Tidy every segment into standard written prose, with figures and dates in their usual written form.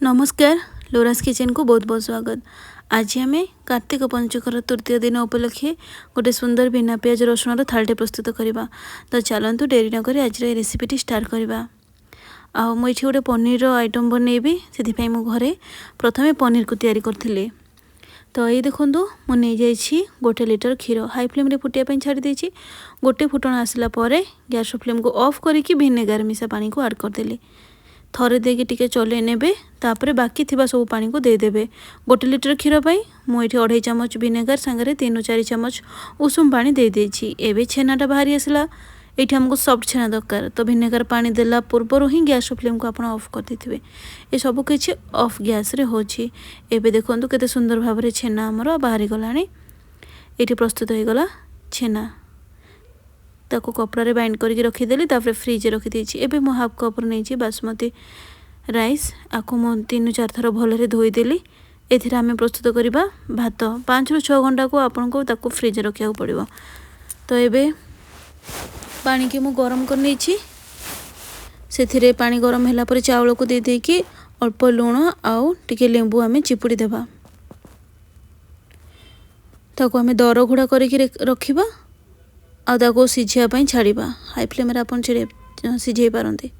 नमस्कार लोरास किचन को बहुत बहुत स्वागत। आज आम कार्तिक पंचुकर तृतीय दिन उपलक्षे गोटे सुंदर बिना पियाज रसुण थालटे प्रस्तुत करवा। तो चलतु डेरी नक आज रेसिपीटी स्टार्ट करवा। मुझे गोटे पनीर आइटम बनैबी से घरे प्रथमे पनीर को तैयारी करथिले। तो ये देखो मुझे जाइए गोटे लिटर क्षीर हाई फ्लेम रे फुटाई छाड़ी देछि। गोटे फुटण आसला परे गैस फ्लेम को ऑफ करके विनेगार मिसा पानी को ऐड करदेली। थरे देके टिके चले नेबे तापरे बाकी थिबा सब पानी को दे देबे। गोटे लिटर क्षीर पाई मुझे 2.5 चामच विनेगार सांगरे 3-4 चामच उषुम पानी दे देछि। एबे छेनाटा बाहरी आसला। ये हमको सॉफ्ट छेना दरकार तो विनेगार पानी देला पूर्व ही गैस फ्लेम को आप ऑफ कर देथिबे। ये सब किछि ऑफ गैस रे होछि। एबे देखंतु केते सुंदर भाव रे छेना हमर बाहरी गलानी। एठी प्रस्तुत हो गला छेना। ताको कपड़ा रे बाइंड करके रखीदेली तापर फ्रिज रखी देछि। एबे मो हाफ कप नहीं बासमती राइस आको मो 3-4 थर भलरे धोईदेली। एथिरा आमे प्रस्तुत करबा भात 5-6 घंटा को आपन को ताको फ्रिज रखिया पड़िबो। तो एबे पानी के मु गरम कर नेछि। सेथिरे पानी गरम होला पर चावल को दे दे कि अल्प लूण आउ टिके लेंबू आमे चिपुड़ी देबा। ताको आमे दर घुड़ा करके रखिबा आ ताको सिझिया पई छाड़िबा। हाई फ्लेम रे आपन सिझाई पारंती।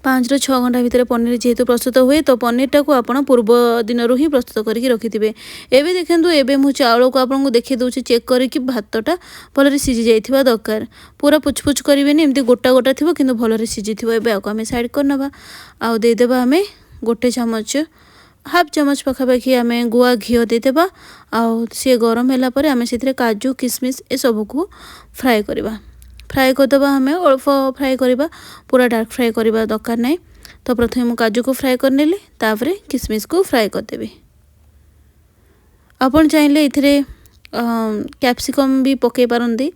5-6 घंटा भितर पनीर जेहेतु प्रस्तुत हुए तो पनीर टा को आपण पूर्व दिन रु ही प्रस्तुत करके रखिथिबे। एबे देखंतु एबे मु चावल को आपन को देखि दउछि चेक करके भातटा भलरे सिझि जाइथिबा दरकार। पूरा पुछपुछ करिवेनी एमती गोटा गोटा थिबो किंतु भलरे सिझिथिबो। एबे आको हमें साइड करनबा आ दे देबा हमें गोटे चामच हाफ चामच पाखापाखि आम गुआ घी दे देबा। आउ सी गरम होला परे आमे सेथिरे काजू किशमिश ए सब को फ्राए करबा। फ्राए करदबा हमें अल्प फ्राए करबा पूरा डार्क फ्राए करबा दरकार नहीं। तो प्रथमे मु काजू को फ्राए करनेली तापरे किशमिश को फ्राए करदेबी। आपण चाहिले इथिरे कैप्सिकम भी पके पारंदी।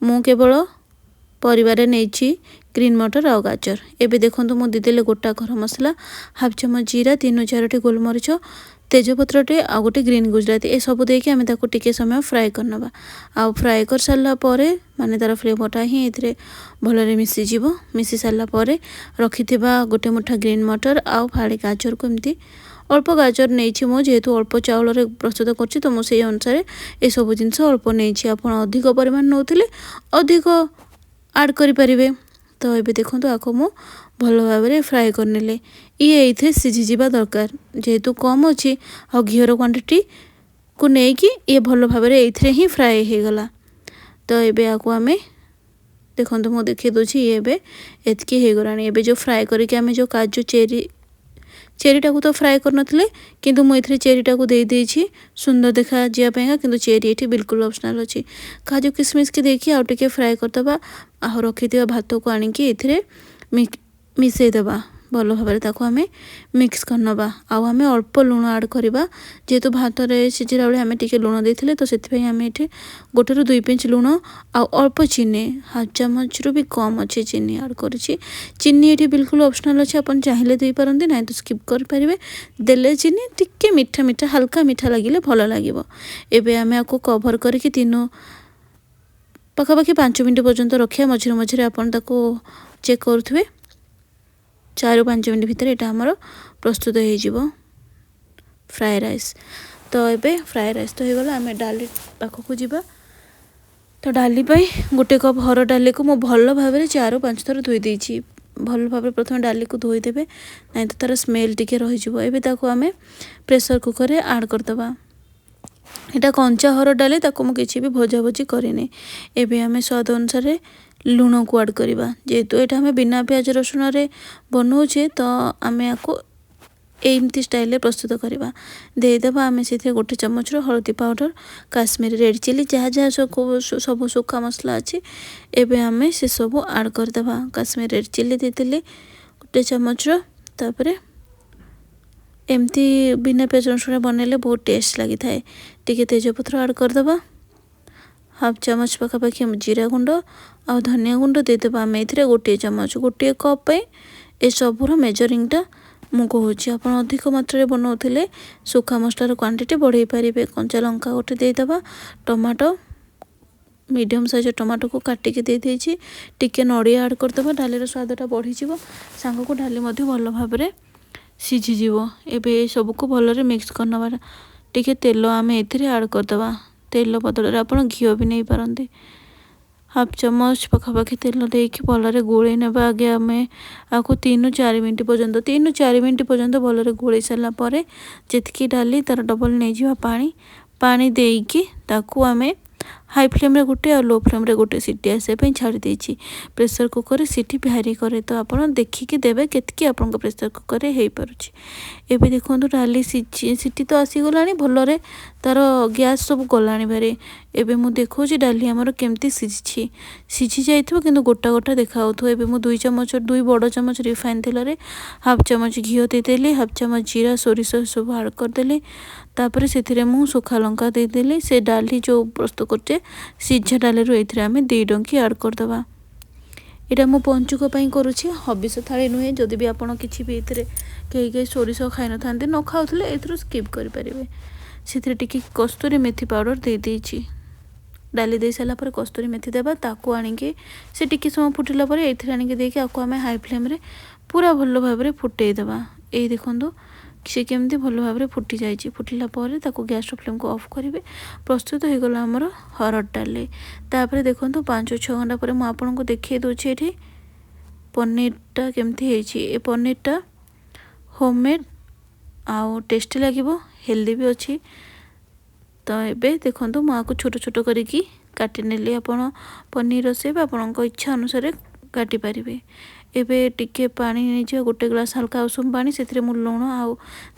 मु केवल परिवार नेछि ग्रीन मटर और गाजर। एबे देखंतु मु देदेले गोटा गरम मसला हाफ चमच जीरा 3-4 गोलमरीच तेजपत्रटे आ गोटे ग्रीन गुजराती ए सब देके आमे ताको टिके समय फ्राए करनबा। आ फ्राए कर सारला परे माने तार फ्लेवरटा ही एथिरे भलरे मिसी जीवो। मिसी सारला परे रखिथिबा गोटे मुठा ग्रीन मटर आ फाड़ी गाजर को एमती अल्प गाजर नेछि मो जेहेतु अल्प चावल रे प्रस्तुत करछि तो मो सेही अनुसार ए सब जिंस अल्प नेछि। आपण अधिक परिमाण नउथिले अधिक ऐड करि परिबे। तो ये देखो आको मु भल भाव में फ्राए करने ये सिझी जावा दरकार जेहेतु कम अच्छी आ घीर क्वांटिटी को लेकिन ये भल भाव में ये ही फ्राए हो गला। तो ये आको आमे देखो मुझे देखी दूसरी ये एतकी हो गलानी। एबे जो फ्राए करके आमे जो काजू चेरीटा को तो फ्राए करनथिले किंतु मु एथरे चेरीटा को दे देछि सुंदर देखा जिया पेगा किंतु चेरी एठी बिल्कुल ऑप्शनल अछि। काजू किशमिश के देखि आउ टिके फ्राए करदबा आ रखिथिबा भात को आनी कि एथरे मिसै देबा। भल भाव में ताको आमे मिक्स करनबा। आउ आमे अल्प लूण ऐड करबा जेहेतु भात रे सिझिला बेले आमे टिके लूण देथिले तो सेति आमे एठी 1-2 पिंच लूण आ अल्प चीनी हाफ चामच रु भी कम अच्छे चीनी ऐड करछि। चीनी एठी बिल्कुल ऑप्शनल अछि। अपन चाहिले देई परंती नै तो स्किप कर परिबे। देले चीनी टिके मीठा मीठा हल्का मीठा लागिले भल लागिबो। एबे आमे आको कवर करके तीनो पाखापाखि 5 मिनिट पर्यंत रखिया। मझिरे मझिरे अपन ताको चेक करथुबे। 4-5 मिनिट भीतर एटा हमर प्रस्तुत हो जिवो फ्राए राइस। तो एबे फ्राए राइस तो हो गला। आमे डाली पाखो को जिबा। तो डाली पाई गोटे कप हर डाली को मो भल भाव में 4-5 थर धोई देछि। भल भाव में प्रथम डाली को धोई देबे नै तो तार स्मेल टिके रहि जिवो। एबे ताको आमे प्रेशर कुकर रे ऐड कर दबा। एटा कंचा हर डाली ताको मु किछि भी भजा भजी करिने। एबे आमे स्वाद अनुसार लूण को ऐड करबा जेहेतु एटा हमें बिना प्याज रसुण रे बनौछे तो आमे आको एमती स्टाइल प्रस्तुत करबा। दे देबा आमे सेथे 1 चम्मच हल्दी पाउडर काश्मीरी रेड चिली जहाँ जहाँ सब सुखा मसला अछि एबे आमे से सब ऐड कर देबा। काश्मीरी रेड चिली देतिले 1 चम्मच तापरे एमती बिना प्याज रसुण बनैले बहुत टेस्ट लगी थाए। टिके तेजपत्र ऐड कर देबा। हाफ चामच पाखापाखि जीरा गुंड आ धनिया गुंड दे देबा। आमे एथिरे 1 चम्मच 1 कप पे ए सबुर मेजरिंगटा मु कहूँ। आप अधिक मात्रा बनाऊे सुखा मसलार क्वांटिटी बढ़ाई पारे। कंचा लंका गोटे दे देबा। टमाटो मीडियम साइज टमाटो को काटिकी दे देइछि टिके नड़िया ऐड करदेबा डालीर स्वादटा बढ़ीजिवो सांग को डाली मध्य भल भाव सीझीजिवो। एबे सबको भलरे मिक्स करनबा टिके तेल आम एथिरे ऐड करदेबा तेल बदल आपन घिओ भी नहीं पारंती हाफ चम्मच पखापाखि तेल देकी भलरे गोले नेबा आगे आम आपको 3-4 मिनट पर्यंत 3-4 मिनट पर्यंत भलरे गोले सारा पर जितकी डाली तार डबल नहीं जावा पानी देकी ताकू आमे हाई फ्लेम रे गोटे और लो फ्लेम रे गोटे सीटी आसे छाड़ी देछि प्रेशर कुकर सीटी भारी करे तो आपण देखिकी देबे केतकी आपण प्रेशर कुकर रे हेई पारुछि। एबे देखंतु डाली सीटी तो आसी गलानी भलरे तार गैस सब गलानी बारे एबे मु देखौछि डाली हमर केमती सीझी जाइथिबो किंतु गोटा गोटा देखाउथो। एबे मु 2 बड़ चम्मच रिफाइन तेल रे हाफ चम्मच घिओ दे देली हाफ चम्मच जीरा सोरिष सब ऐड कर देली तापर से मु सुखा लंका दे देली से डाली जो प्रस्तुत करछे सीझा डाली रो एथिरे आमे 2 डंकी ऐड कर दबा। एटा मु पंचुक पई करूछि हबिस थाली नुहे जदि भी आपण किछि भी एथिरे कई सोरिष खाइ न थांते न खाउथले एथिरो स्किप करि परिबे। सेथिरे टिके कस्तूरी मेथी पाउडर दे देछि डाली दे साला पर कस्तूरी मेथी देबा ताकू आनिके से टिके समय फुटिला पर एथिरे आनिके देके आकू आमे हाई फ्लेम रे पूरा भलो भाव रे फुटेई देबा। एई देखंतु से केमती भलो भाव रे फुटी जाइछि फुटिला पर ताकू गैस फ्लेम को ऑफ करिवे प्रस्तुत हो गला हमर हरड डाली। तापर देखंतु 5-6 घंटा पर मु आपन को देखै दोछि एठी पनीरटा केमती हेछि। ए पनीरटा होममेड आउ टेस्टी लागिवो हेल्दी भी अछि। तो एबे देखंतु मु आकु छोट छोट करिकी काटि नेली आपण पनीर सेब आपण को इच्छा अनुसार काटि परिबे। एबे टिके पानी नहीं गोटे ग्लास हल्का उषुम पानी से मु लुण आउ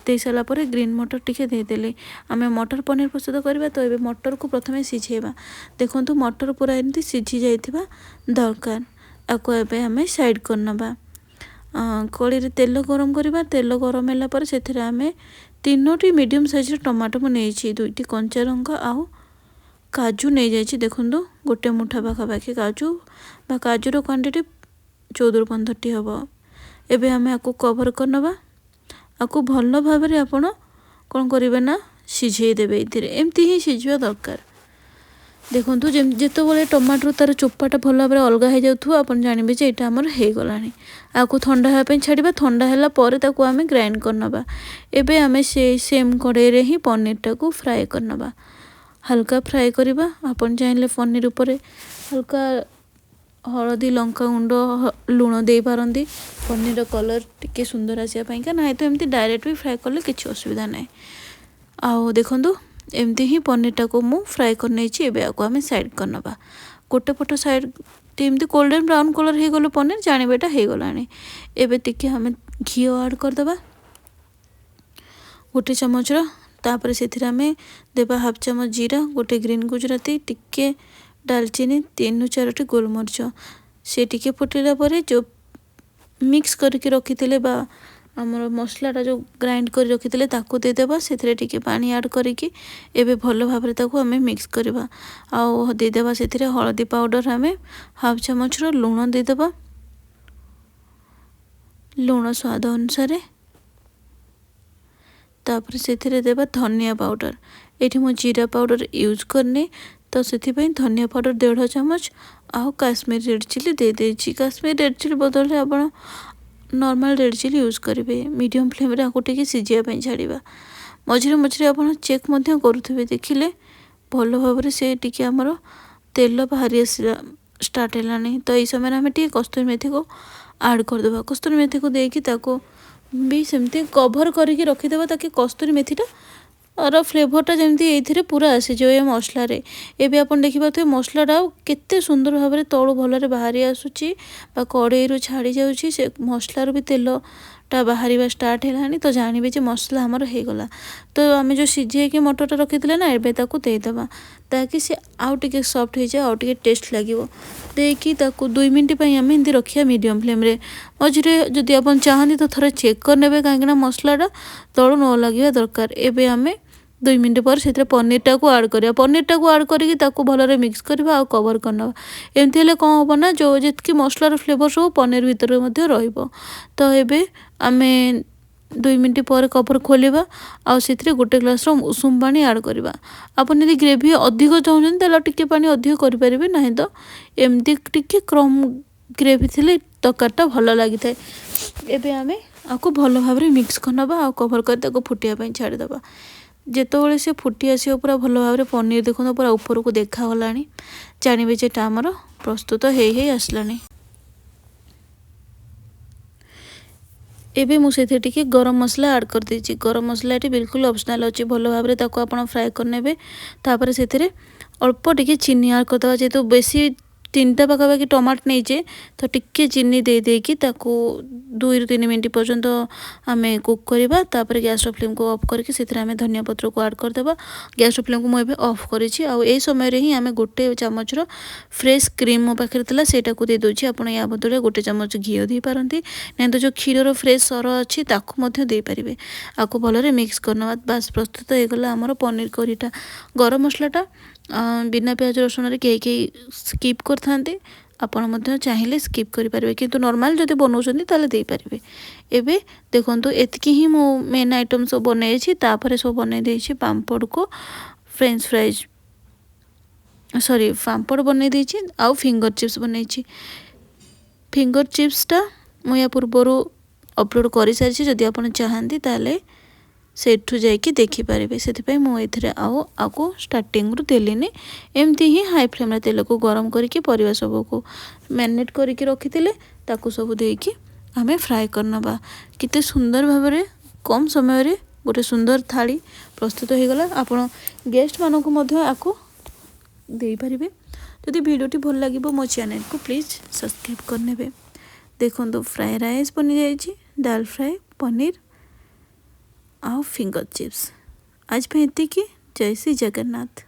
दे सारा पर ग्रीन मटर टिके दे देले आमे मटर पनीर प्रस्तुत करबा। तो एबे मटर को प्रथमे सिझेबा देखंतु मटर पूरा एमती सिझी जाइथिबा दरकार आको एबे आमे साइड करनबा। कड़ी रे तेल गरम करबा तेल गरम होला पर सेथिरे आमे 3टी मीडियम साइज टमाटो मु नेछि 2टी कंचा लंका आउ काजू नहीं जाइछि देखंतु गोटे मुठा पाखापाखि काजूर क्वांटिटी 14-15टी हबो। एबे आमे आकु कवर करनबा आकु भलो भाव रे आपण कोन करिवे ना सिझेई देबे इथिरे एमती ही सिझिबा दरकार। देखंतु जेतो बोले टमाटर तार चोपाटा भलो भाव रे अलगा हे जाउथु आपण जानिबे जे एटा हमर हे गलानी आकु ठंडा हे पे छाड़ीबा ठंडा हैला पर ताकू आमे ग्राइंड करनबा। एबे आमे सेम कड़ाई रे ही पनीर टाकू फ्राई करनबा हल्का फ्राई करबा आपण चाहिले पनीर ऊपर हल्का हळदी लंका गुंड लुण दे पारंती पनीर कलर टिके सुंदर आसिया पई का नाही तो एमती डायरेक्ट भी फ्राई करले किछि असुविधा नाही। आउ देखंतु एमती ही पनीर टाको मु फ्राई कर नेछि एबे आको हमें साइड करनबा गोटे पट साइड एमती गोल्डन ब्राउन कलर हे गलो पनीर जानिबेटा हे गलानी। एबे टिके हमें घिओ ऐड कर दबा गोटे चम्मच रो तापर सेथिरा में देबा हाफ चम्मच जीरा गोटे ग्रीन गुजराती टिके दालचीनी 3-4टी गोलमरिच से टिके फुटिला पर जो मिक्स करके रखिथिले बा हमर मसलाटा जो ग्राइंड कर रखिथिले ताकू दे देबा सेथिरे टिके पानी ऐड करिकी एबे भलो भाबरे ताकू हमें मिक्स करबा आउ दे देबा सेथिरे हळदी पाउडर हमें हाफ चम्मच रो लूण दे देबा लूण स्वाद अनुसार तापर सेथिरे देबा धनिया पाउडर एठी मो जीरा पाउडर यूज करने तो सेथि पई धनिया पाउडर 1.5 चम्मच आउ काश्मीर रेड चिली दे देछि काश्मीर रेड चिली बदल रे आपण नॉर्मल रेड चिली यूज करिवे मीडियम फ्लेम रे आको टिके सिजिया पई छाड़ीबा मझिरे मझिरे आपण चेक मध्य करूथिबे देखिले भलो भाबरे से टिके हमर तेल बाहरी आसी स्टार्ट हेलानी। तो एई समय हम टिके कस्तूरी मेथी को ऐड कर देबा कस्तूरी मेथी को देकी ताको भी सेमती कवर करके रखी देबा ताकि कस्तूरी मेथीटा और फ्लेवरटा जमती एथिरे पूरा आसी जो ए मसला रे एबे आपण देखि पाथो मसलाटा केते सुंदर भाव रे तळो भलरे बाहरी आसुची बा कड़ाई रो छाड़ी जाउची से मसला रो भी तेलटा बाहरीबा स्टार्ट हेलानी। तो जानिबे जे मसला हमर हे गला। तो आमे जो सिझे के मटरटा रखिथिले ना एबे ताकू दे देबा ताकि से आउ टिके सॉफ्ट हे जाय आउ टिके टेस्ट लागिवो देकी ताकू 2 मिनिट पई आमे हिंदी रखिया मीडियम फ्लेम रे मझिरे जदि आपण चाहनी तो थोड़ा चेक कर नेबे काहेकि मसलाटा तळो न लागिबा दरकार। एबे आमे 2 मिनिट पर से पनीर टाकू ऐड करिया पनीर टाकू ऐड करिकी ताकू भलरे मिक्स करबा आ कवर करनबा एमती हेले कोन होबो ना जो जेतकी मसलार फ्लेवर सब पनीर भीतर मध्ये रहइबो। तो एबे आमे 2 मिनट पर कवर खोलिबा आ सेथिरे गोटे ग्लास उषुम पानी ऐड करबा। आपन यदि ग्रेवी अधिक चाहछन ताला टिके पानी अधिक करि परिबे, नाही तो एमती टिके क्रम ग्रेवी थिले तरकारीटा भल लागि थाए। एबे आमे आको भल भाबरे मिक्स करनबा आ कवर कर ताको फुटिया पई छाडी दबा। जेतोबेले से फुटी आसीयो पूरा भल भाबरे पनीर देखो पूरा ऊपर को देखा गलानी, जानिबे जे टा हमर प्रस्तुत हे आसलानी। एबे मु सेथे टिके गरम मसला ऐड कर देछि। गरम मसला टी बिल्कुल ऑप्शनल अछि, भल भाबरे ताको आपण फ्राई करनेबे। तापर सेथिरे अल्प टिके चीनी ऐड कर दबा, जेतो बेसी 3टा पाखापाखि टमाट नहीं तो टिके चीनी दे देकी ताको 2-3 मिनट पर्यंत आमे कुक करबा। तापर गैस फ्लेम को ऑफ करके सेथिरे आमे धनिया पत्र को ऐड कर देबा। गैस फ्लेम को मैं ऑफ करिछि। आ ए समय रे ही आमे गोटे चम्मच रो फ्रेश क्रीम मो पाखे तला सेटा को दे दोछि। आपण या बदले गोटे चम्मच घी दे पारंती, नै तो जो क्षीर रो फ्रेश सर अछि ताको मध्य दे परिबे। आको भलरे मिक्स करनबा। बस प्रस्तुत हे गला हमर पनीर करीटा। गरम मसलाटा बिना प्याज रसुन रे के स्किप कर थांते, आपण मध्य चाहिए स्किप करि परिबे, किंतु नॉर्मल जदि बनौछन्ती ताले दे परिबे। एबे देखंतु एतकी ही मो मेन आइटम सब बनै छी। तापर सब बनै देइ छी पापड़ को फ्रेंच फ्राइज, सॉरी पापड़ बनै देइ छी आ फिंगर चिप्स बनै छी। फिंगर चिप्सटा मु या पूर्वरु अपलोड करि सारि छी, जदि आपण चाहंती ताले सेठू जाइकी देखिपारे। से मु एथिरे आको स्टार्टिंग रु देलिनी। एमती ही हाई फ्लेम तेल को गरम करके परिवा सब को मैरिनेट करके रखिथिले ताको सब देकी आमे फ्राई करनबा। किते सुंदर भाबरे कम समय रे गोटे सुंदर थाली प्रस्तुत हो गला। आपण गेस्ट मानको मध्य आको देई परिबे। जदि वीडियोटी भल लागिबो मो चैनल को प्लीज सब्सक्राइब करनेबे। देखंतु फ्राई राइस बनि जाई छी, दाल फ्राई, पनीर आ फिंगर चिप्स। आज पे इतनी की। जय श्री जगन्नाथ।